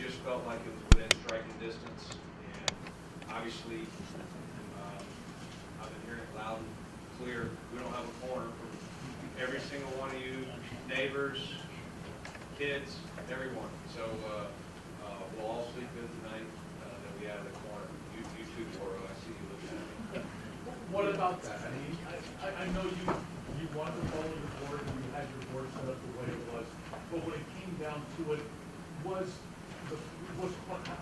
just felt like it was within striking distance, and obviously, I've been hearing it loud and clear. We don't have a corner for every single one of you, neighbors, kids, everyone. So we'll all sleep in tonight that we have the corner. You too, Laura. I see you looking at me. What about that? I mean, I know you wanted to follow your board and you had your board set up the way it was, but when it came down to it,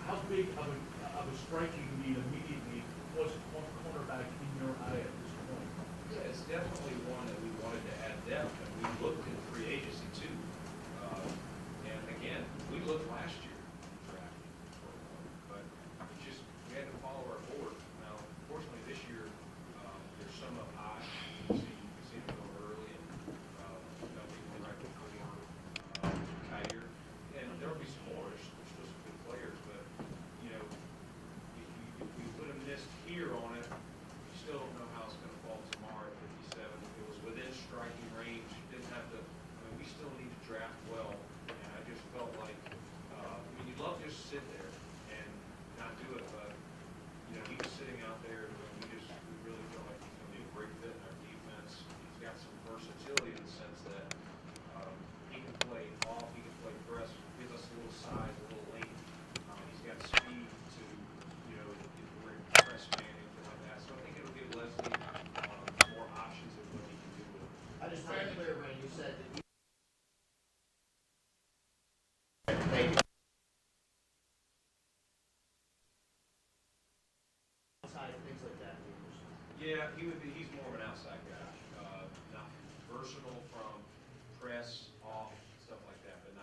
how big of a striking need immediately was cornerback in your eye at this point? Yeah, it's definitely one that we wanted to add depth, and we looked in free agency too. And again, we looked last year drafting for one, but it's just we had to follow our board. Now, unfortunately, this year there's some up high. You can see them go early, and went right before Kaiir, and there'll be some more. There's still some good players, but you know, if you put a missed here on it, you still don't know how it's going to fall tomorrow at 57. It was within striking range. Didn't have to. I mean, we still need to draft well, and I just felt like, I mean, you'd love to just sit there and not do it, but you know, he was sitting out there, and we really feel like he's going to be a great fit in our defense. He's got some versatility in the sense that he can play off, he can play press, gives us a little size, a little length. He's got speed to, you know, we're in press man, anything like that. So I think it'll give Leslie more options of what he can do with it. I just want to be clear, when you said that you. Outside, things like that. Yeah, he's more of an outside guy. Not versatile from press, off, stuff like that, but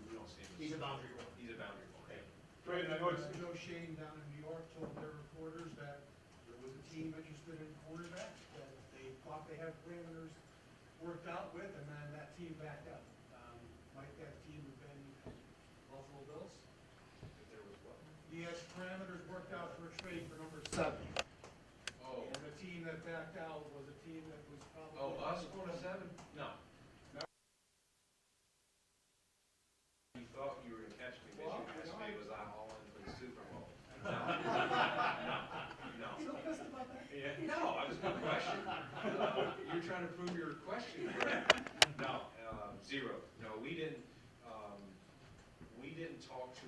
we don't see him. He's a boundary corner. He's a boundary corner. Brandon, I know Shane down in New York told their reporters that there was a team interested in cornerback, that they thought they had parameters worked out with, and then that team backed out. Might that team have been Buffalo Bills? If there was what? He had parameters worked out for a trade for number 7. Oh. And the team that backed out was a team that was probably. Oh, us going to 7? No. You thought you were going to catch me because you asked me, was I all in for the Super Bowl? No. No. You know, pissed about that? Yeah. No, I was going to question. You're trying to prove your question correct. No, 0. No, we didn't talk to.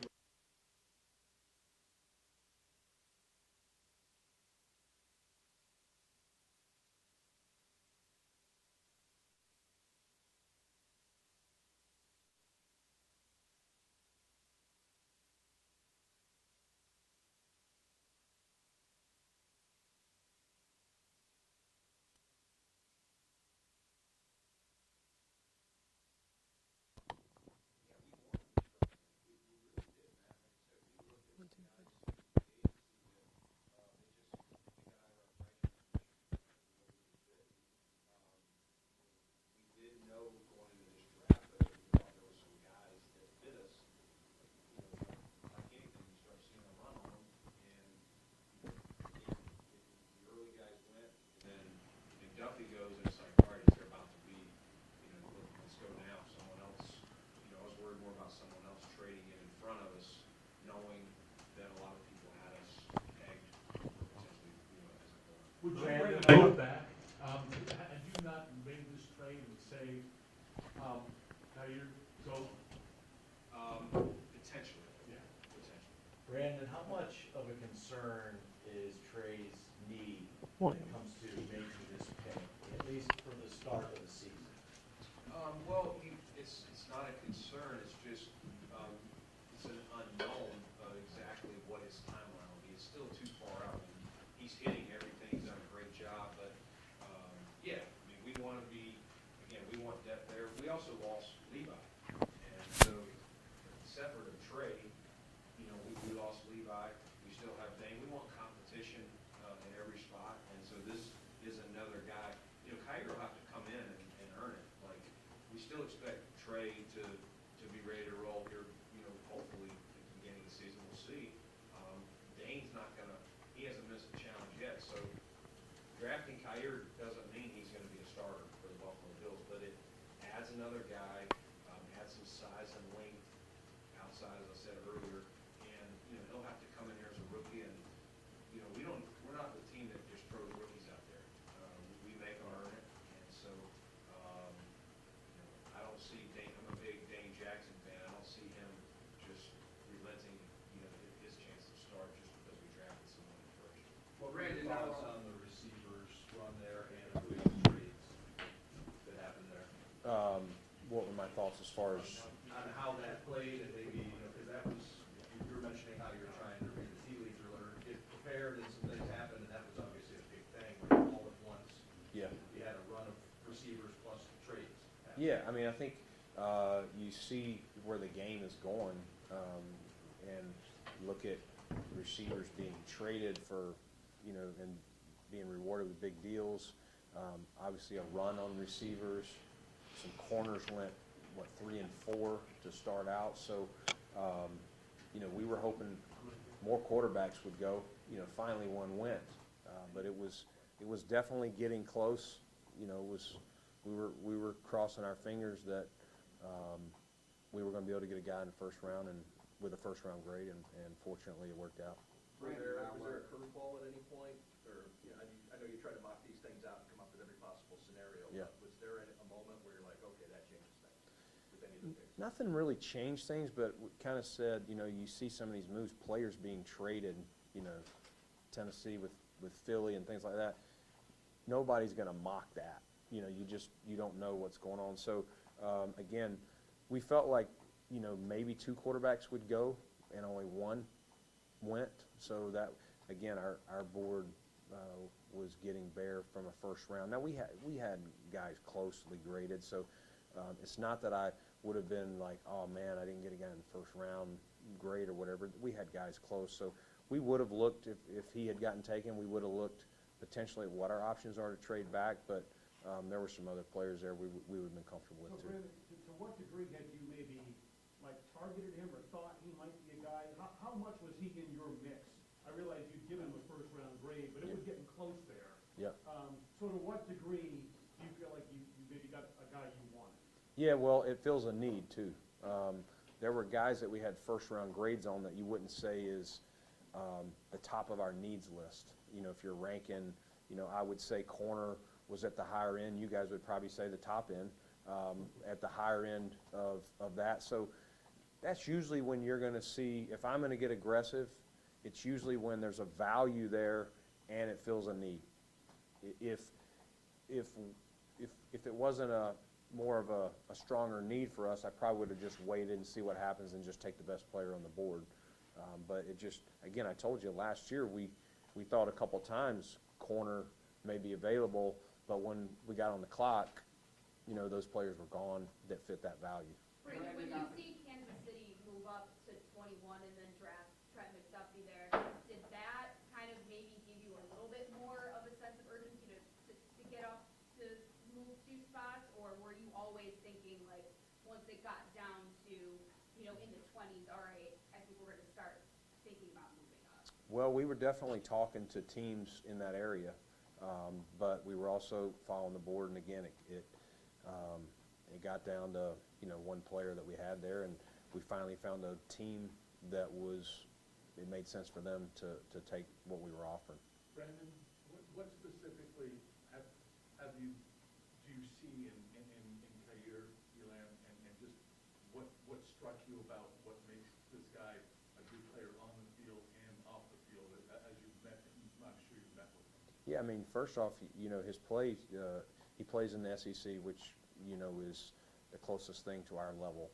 Duffy goes, and it's like, all right, they're about to be, you know, let's go now. Someone else, you know, I was worried more about someone else trading in front of us, knowing that a lot of people had us pegged for potentially, you know, as a corner. Would you bring it back? Had you not made this trade and say, Kaiir, go? Potentially. Yeah. Potentially. Brandon, how much of a concern is Tre's knee when it comes to making this pick, at least for the start of the season? Well, it's not a concern. It's just it's an unknown of exactly what his timeline will be. It's still too far out. He's hitting everything. He's done a great job, but yeah, I mean, we want to be, again, we want depth there. We also lost Levi, and so separate of Tre, you know, we lost Levi. We still have Dane. We want competition in every spot, and so this is another guy. You know, Kaiir will have to come in and earn it. Like, we still expect Tre to be ready to roll here, you know, hopefully at the beginning of the season. We'll see. Dane's not going to, he hasn't missed a challenge yet, so drafting Kaiir doesn't mean he's going to be a starter for the Buffalo Bills, but it adds another guy, adds some size and length outside, as I said earlier. what were my thoughts as far as, On how that played and maybe, because that was, you were mentioning how you were trying to read the tea leaves or get prepared and some things happened, and that was obviously a big thing, when all at once, yeah. you had a run of receivers plus trades. Yeah, I mean, I think you see where the game is going, and look at receivers being traded for, and being rewarded with big deals. Obviously, a run on receivers. Some corners went, 3 and 4 to start out. So, we were hoping more quarterbacks would go. Finally one went, but it was definitely getting close. We were crossing our fingers that we were going to be able to get a guy in the first round and with a first round grade, and fortunately it worked out. Was there a curveball at any point, or I know you try to mock these things out and come up with every possible scenario. Yeah. But was there a moment where you're like, okay, that changes things with any of the picks? Nothing really changed things, but we kind of said, you see some of these moves, players being traded, Tennessee with Philly and things like that. Nobody's going to mock that. You don't know what's going on. So, again, we felt like, maybe 2 quarterbacks would go and only 1 went. So that, again, our board was getting bare from a first round. Now, we had guys closely graded, so it's not that I would have been like, oh, man, I didn't get a guy in the first round grade or whatever. We had guys close. So we would have looked, if he had gotten taken, we would have looked potentially at what our options are to trade back, but there were some other players there we would have been comfortable with, So too. Brandon, to what degree had you maybe, targeted him or thought he might be a guy? How much was he in your mix? I realize you'd given him a first-round grade, but it was getting close there. Yeah. So to what degree do you feel like you maybe got a guy you wanted? Yeah, well, it fills a need, too. There were guys that we had first-round grades on that you wouldn't say is the top of our needs list. If you're ranking, I would say corner was at the higher end. You guys would probably say the top end, at the higher end of that. So that's usually when you're going to see, if I'm going to get aggressive, it's usually when there's a value there and it fills a need. If it wasn't more of a stronger need for us, I probably would have just waited and see what happens and just take the best player on the board. But it just, again, I told you last year we thought a couple times corner may be available, but when we got on the clock, those players were gone that fit that value. Brandon, when you see Kansas City move up to 21 and then draft Trent McDuffie there, did that kind of maybe give you a little bit more of a sense of urgency to get up to move 2 spots, or were you always thinking, like, once it got down to, in the 20s, all right, I think we're going to start thinking about moving up? Well, we were definitely talking to teams in that area, but we were also following the board, and again, it got down to, one player that we had there, and we finally found a team that it made sense for them to take what we were offering. Brandon, what specifically do you see in Kaiir Elam, and just what struck you about what makes this guy a good player on the field and off the field as you've met him? I'm sure you've met with him. Yeah, I mean, first off, his play, he plays in the SEC, which, is the closest thing to our level,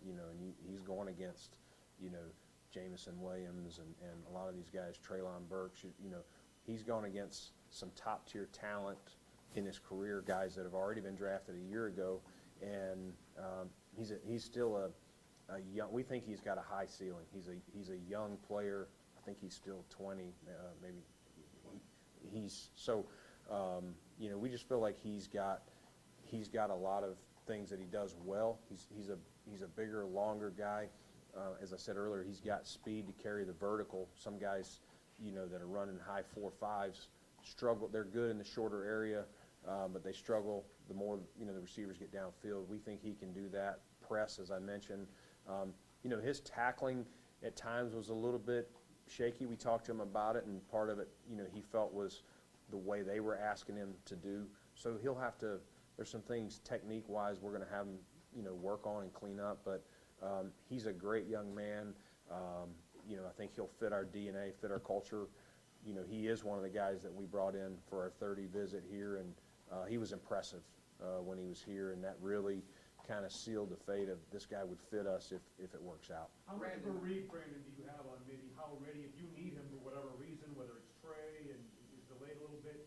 and he's going against, Jamison Williams and a lot of these guys, Tre'Davious Burks, he's gone against some top-tier talent in his career, guys that have already been drafted a year ago, and he's still a young, we think he's got a high ceiling. He's a young player. I think he's still 20, maybe. We just feel like he's got a lot of things that he does well. He's a bigger, longer guy. As I said earlier, he's got speed to carry the vertical. Some guys, that are running high 4.5s struggle. They're good in the shorter area, but they struggle the more, the receivers get downfield. We think he can do that. Press, as I mentioned. His tackling at times was a little bit shaky. We talked to him about it, and part of it, he felt was the way they were asking him to do. So he'll have to, there's some things technique-wise we're going to have him, work on and clean up, but he's a great young man. I think he'll fit our DNA, fit our culture. He is one of the guys that we brought in for our 30 visit here, and he was impressive when he was here, and that really, kind of sealed the fate of this guy would fit us if it works out. How much of a read, Brandon, do you have on maybe how ready, if you need him for whatever reason, whether it's Trey and he's delayed a little bit?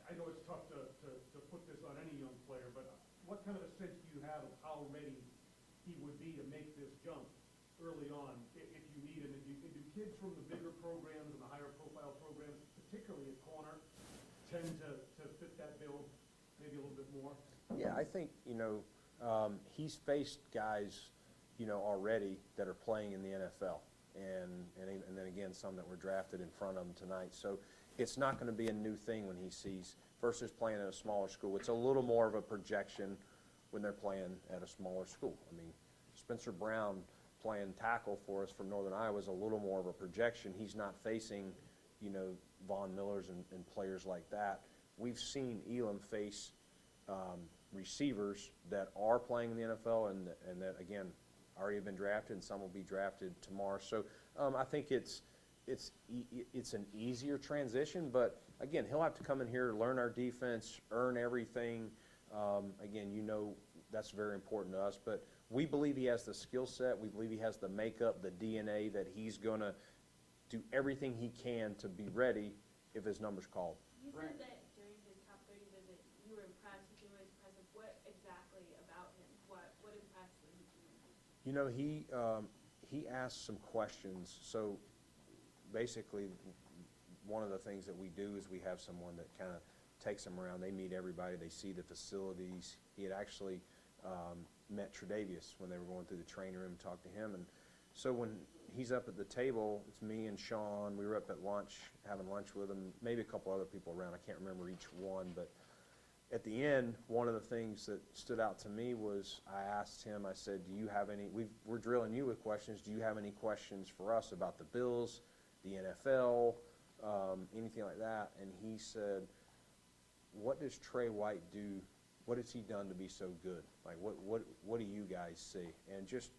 I know it's tough to put this on any young player, but what kind of a sense do you have of how ready he would be to make this jump early on if you need him? And do kids from the bigger programs and the higher profile programs, particularly at corner, tend to fit that bill maybe a little bit more? Yeah, I think, he's faced guys, already that are playing in the NFL. And then again, some that were drafted in front of him tonight. So it's not going to be a new thing when he sees versus playing at a smaller school. It's a little more of a projection when they're playing at a smaller school. I mean, Spencer Brown playing tackle for us from Northern Iowa is a little more of a projection. He's not facing, Von Millers and players like that. We've seen Elam face receivers that are playing in the NFL and that, again, already have been drafted, and some will be drafted tomorrow. So I think it's an easier transition, but again, he'll have to come in here, learn our defense, earn everything. Again, that's very important to us, but we believe he has the skill set. We believe he has the makeup, the DNA, that he's going to do everything he can to be ready if his number's called. You said that during his top 30 visit, you were impressed, he was impressive. What exactly about him? What impressed you? He asked some questions. So basically, one of the things that we do is we have someone that kind of takes them around. They meet everybody. They see the facilities. He had actually met Tre'Davious when they were going through the training room, talked to him. And so when he's up at the table, it's me and Sean. We were up at lunch, having lunch with him, maybe a couple other people around. I can't remember each one, but at the end, one of the things that stood out to me was I asked him, I said, do you have any, we're drilling you with questions, do you have any questions for us about the Bills, the NFL, anything like that? And he said, what does Trey White do? What has he done to be so good? Like, what do you guys see? And just,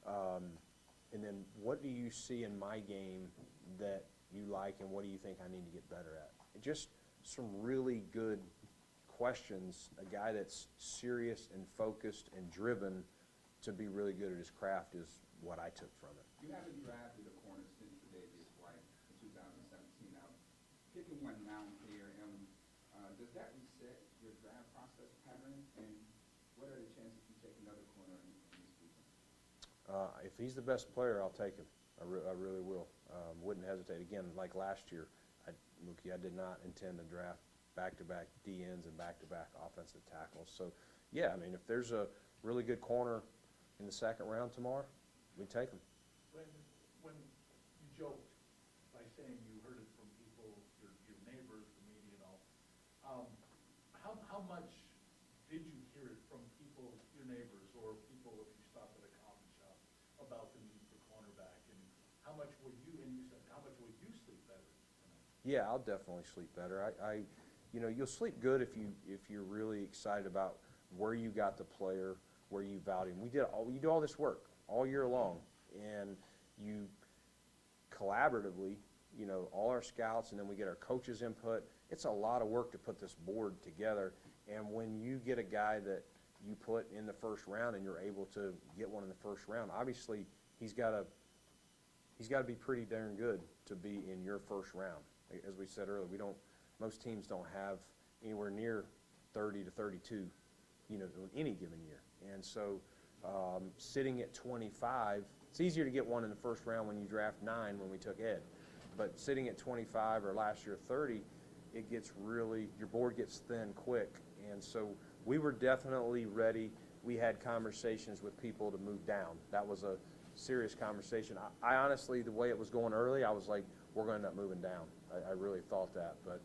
and then what do you see in my game that you like, and what do you think I need to get better at? Just some really good questions. A guy that's serious and focused and driven to be really good at his craft is what I took from it. You haven't drafted a corner since Tre'Davious White in 2017. Now, picking one now, Kaiir Elam, does that reset your draft process pattern? And what are the chances you take another corner in this season? If he's the best player, I'll take him. I really will. Wouldn't hesitate. Again, like last year, Mookie, I did not intend to draft back-to-back DNs and back-to-back offensive tackles. So, yeah, I mean, if there's a really good corner in the second round tomorrow, we take him. When you joked by saying you heard it from people, your neighbors, the media and all, how much did you hear it from people, your neighbors, or people if you stopped at a coffee shop about the need for cornerback, and how much will you, and you said, how much will you sleep better tonight? Yeah, I'll definitely sleep better. You'll sleep good if you're really excited about where you got the player, where you value him. You do all this work all year long, and you collaboratively, all our scouts, and then we get our coaches' input. It's a lot of work to put this board together, and when you get a guy that you put in the first round and you're able to get one in the first round, obviously he's got to be pretty darn good to be in your first round. As we said earlier, most teams don't have anywhere near 30 to 32, in any given year. And so sitting at 25, it's easier to get one in the first round when you draft 9 when we took Ed. But sitting at 25 or last year 30, it gets your board gets thin quick. And so we were definitely ready. We had conversations with people to move down. That was a serious conversation. I honestly, the way it was going early, I was like, we're going to end up moving down. I really thought that, but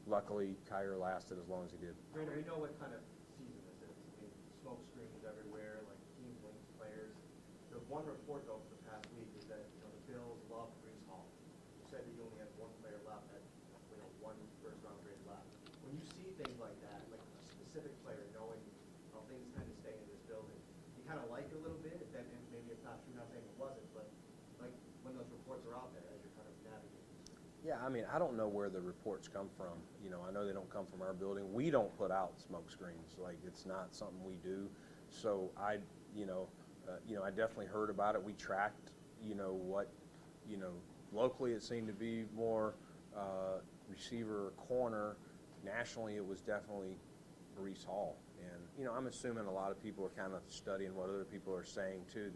luckily Kaiir lasted as long as he did. Brandon, you know what kind of season this is. I mean, smoke screens everywhere, like teams links players. The one report though for the past week is that the Bills love Breece Hall. You said that you only had one player left, one first round grade left. When you see things like that, like a specific player knowing how things tend to stay in this building, you kind of like a little bit. Then maybe it's not true. Not saying it wasn't, but like when those reports are out there as you're kind of navigating. Yeah, I mean, I don't know where the reports come from. You know, I know they don't come from our building. We don't put out smoke screens. Like, it's not something we do. So I definitely heard about it. We tracked, locally it seemed to be more receiver or corner. Nationally, it was definitely Breece Hall. And, I'm assuming a lot of people are kind of studying what other people are saying too.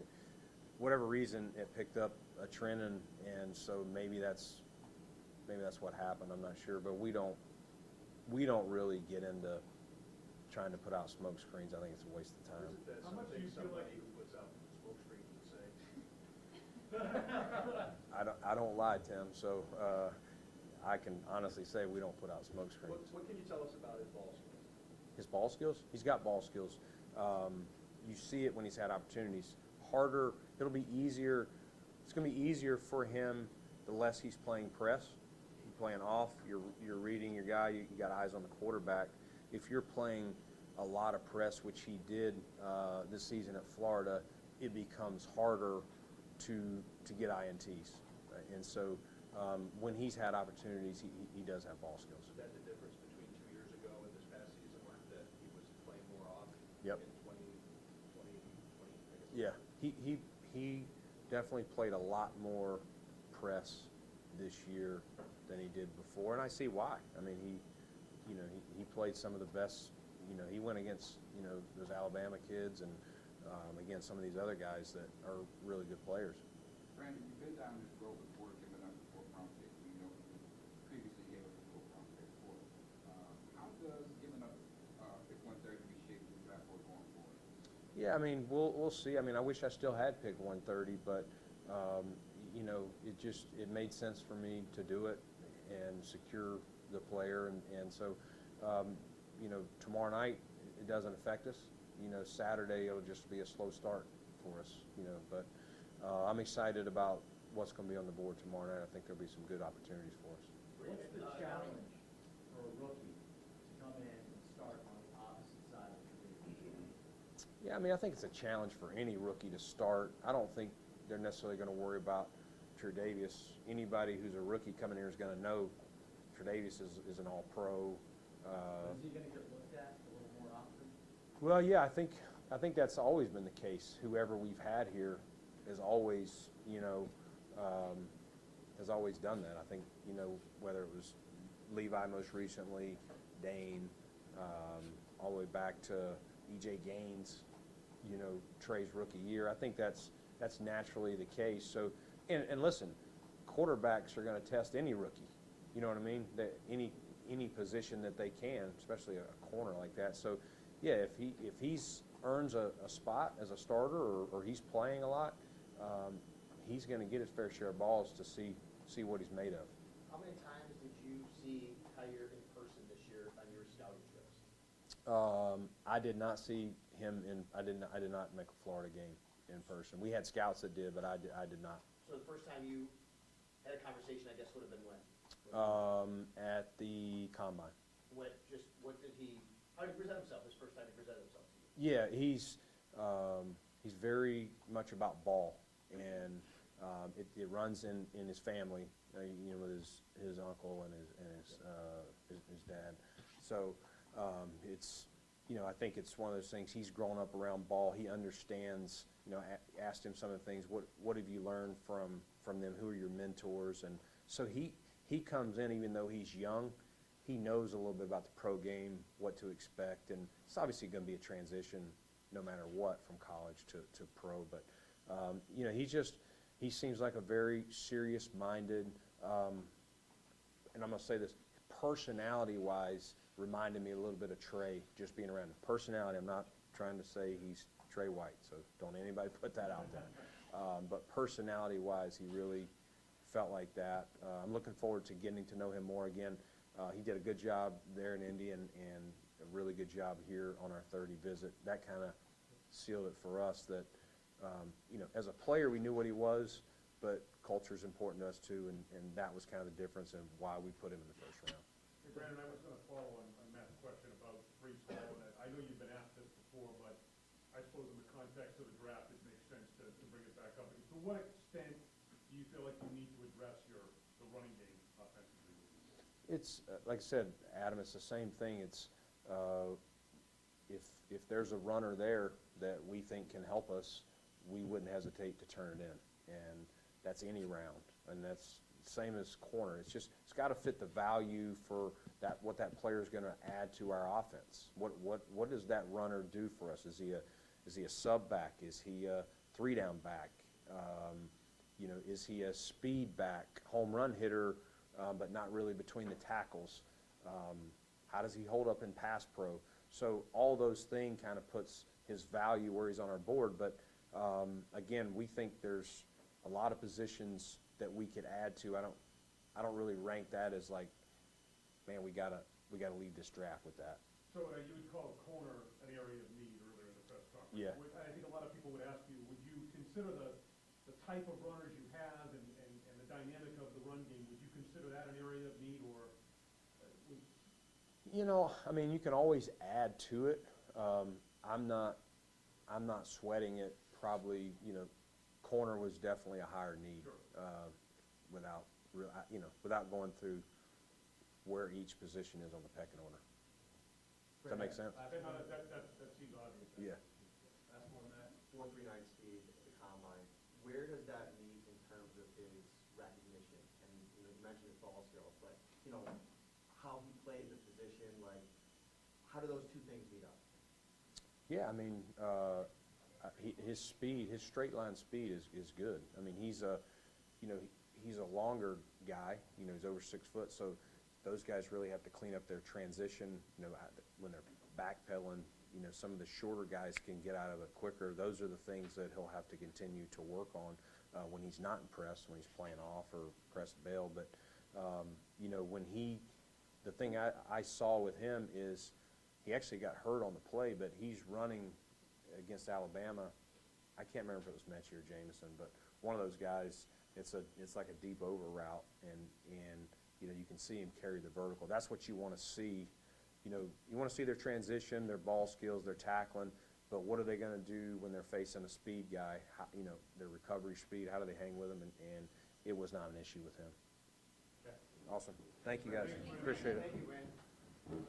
Whatever reason, it picked up a trend, and so maybe that's what happened. I'm not sure, but we don't really get into trying to put out smoke screens. I think it's a waste of time. Is that How much do something you feel like somebody who puts out smoke screens would say? I don't lie, Tim. So I can honestly say we don't put out smoke screens. What can you tell us about his ball skills? His ball skills? He's got ball skills. You see it when he's had opportunities. Harder. It'll be easier. It's going to be easier for him the less he's playing press. You're playing off. You're reading your guy. You got eyes on the quarterback. If you're playing a lot of press, which he did this season at Florida, it becomes harder to get INTs. And so when he's had opportunities, he does have ball skills. Is that the difference between 2 years ago and this past season, where that he was playing more off? Yep. In 2020, I guess. Yeah, he definitely played a lot more press this year than he did before, and I see why. I mean, he played some of the best. He went against those Alabama kids and against some of these other guys that are really good players. Brandon, you've been down this road before giving up the fourth-round pick. We know you previously gave up the fourth-round pick for. How does giving up pick 130 reshape your draft board going forward? Yeah, I mean, we'll see. I mean, I wish I still had picked 130, but it made sense for me to do it and secure the player, and so tomorrow night it doesn't affect us. Saturday it'll just be a slow start for us. But I'm excited about what's going to be on the board tomorrow night. I think there'll be some good opportunities for us. What's the challenge for a rookie to come in and start on the opposite side of the Tre'Davious? Yeah, I mean, I think it's a challenge for any rookie to start. I don't think they're necessarily going to worry about Tre'Davious. Anybody who's a rookie coming here is going to know Tre'Davious is an all-pro. Is he going to get looked at a little more often? Well, yeah, I think that's always been the case. Whoever we've had here has always, has always done that. I think, whether it was Levi most recently, Dane, all the way back to E.J. Gaines, Trey's rookie year. I think that's naturally the case. So, and listen, quarterbacks are going to test any rookie. You know what I mean? That any position that they can, especially a corner like that. So, yeah, if he's earns a spot as a starter or he's playing a lot, he's going to get his fair share of balls to see what he's made of. How many times did you see Kaiir in person this year on your scouting trips? I did not see him I did not make a Florida game in person. We had scouts that did, but I did not. So the first time you had a conversation, I guess, would have been when? At the combine. How did he present himself, his first time he presented himself to you? Yeah, he's very much about ball, and it runs in his family, with his uncle and his dad. So it's, I think it's one of those things. He's grown up around ball. He understands. Asked him some of the things. What have you learned from them? Who are your mentors? And so he comes in, even though he's young, he knows a little bit about the pro game, what to expect, and it's obviously going to be a transition no matter what from college to pro. But he seems like a very serious-minded, and I'm going to say this, personality-wise, reminded me a little bit of Trey, just being around him. Personality, I'm not trying to say he's Trey White, so don't anybody put that out there. But personality-wise, he really felt like that. I'm looking forward to getting to know him more again. He did a good job there in Indy and a really good job here on our 30 visit. That kind of sealed it for us that, as a player, we knew what he was, but culture is important to us too, and that was kind of the difference in why we put him in the first round. Hey, Brandon, I was going to follow on Matt's question about Breece Hall, and I know you've been asked this before, but I suppose in the context of the draft, it makes sense to bring it back up. To what extent do you feel like you need to address the running game offensively? It's, like I said, Adam, it's the same thing. It's, if there's a runner there that we think can help us, we wouldn't hesitate to turn it in. And that's any round. And that's same as corner. It's just, it's got to fit the value for that, what that player's going to add to our offense. What does that runner do for us? Is he a sub back? Is he a 3-down back? You know, is he a speed back, home run hitter, but not really between the tackles? How does he hold up in pass pro? So all those things kind of puts his value where he's on our board. But again, we think there's a lot of positions that we could add to. I don't really rank that as like, man, we gotta lead this draft with that. So you would call corner an area of need earlier in the press conference. Yeah. I think a lot of people would ask you, would you consider the type of runners you have and the dynamic of the run game, would you consider that an area of need, or? You know, I mean, you can always add to it. I'm not sweating it. Probably, you know, corner was definitely a higher need, Sure. without going through where each position is on the pecking order. Does that make sense? That seems obvious. Yeah. That's more than that. 4.39 speed at the combine. Where does that meet in terms of his recognition? And you mentioned his ball skills, but how he plays the position, like how do those two things meet up? Yeah, I mean, his speed, his straight line speed is good. I mean, he's a longer guy. You know, he's over 6 foot, so those guys really have to clean up their transition. You know, when they're backpedaling, you know, some of the shorter guys can get out of it quicker. Those are the things that he'll have to continue to work on when he's not in press, when he's playing off or press bail. But you know, the thing I saw with him is he actually got hurt on the play, but he's running against Alabama. I can't remember if it was Mechie or Jameson, but one of those guys, it's like a deep over route, and you know, you can see him carry the vertical. That's what you want to see. You know, you want to see their transition, their ball skills, their tackling, but what are they going to do when they're facing a speed guy? How, you know, their recovery speed, how do they hang with him? And it was not an issue with him. Okay. Awesome. Thank you, guys. Appreciate it. Thank you, Wayne.